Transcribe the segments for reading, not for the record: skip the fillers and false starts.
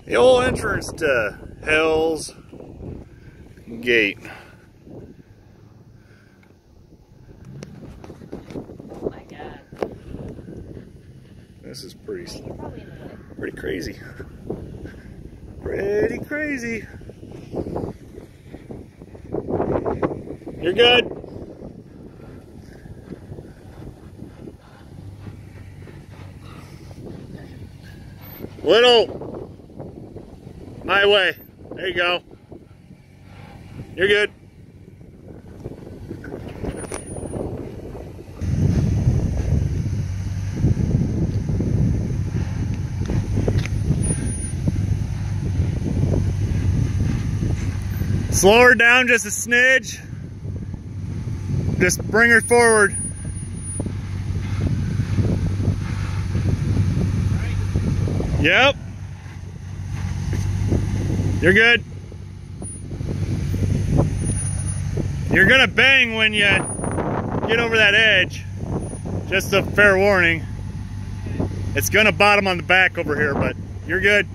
The old entrance to Hell's Gate. Oh my God. This is pretty crazy. Pretty crazy. You're good. Little. My way. There you go. You're good. Slow her down just a smidge. Just bring her forward. Yep. You're good. You're gonna bang when you get over that edge. Just a fair warning. It's gonna bottom on the back over here, but you're good.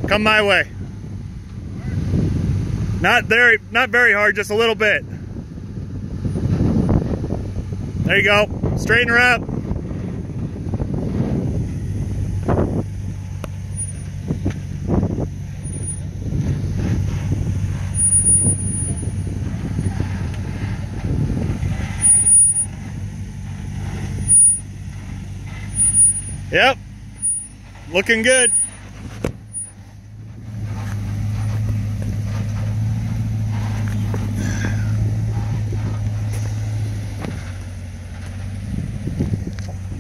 Come my way. Not very hard, just a little bit. There you go. Straighten her up. Yep. Looking good.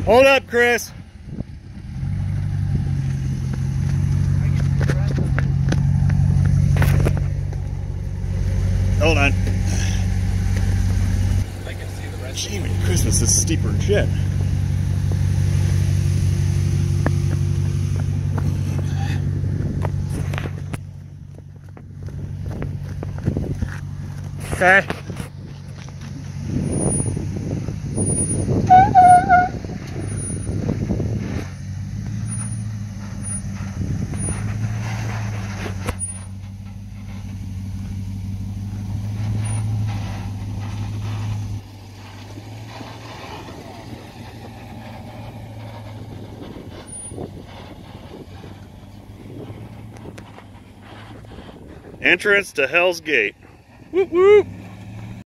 Hold up, Chris. Hold on. I can see the rest. Jiminy Christmas is steeper than shit. Okay. Entrance to Hell's Gate. Whoop whoop.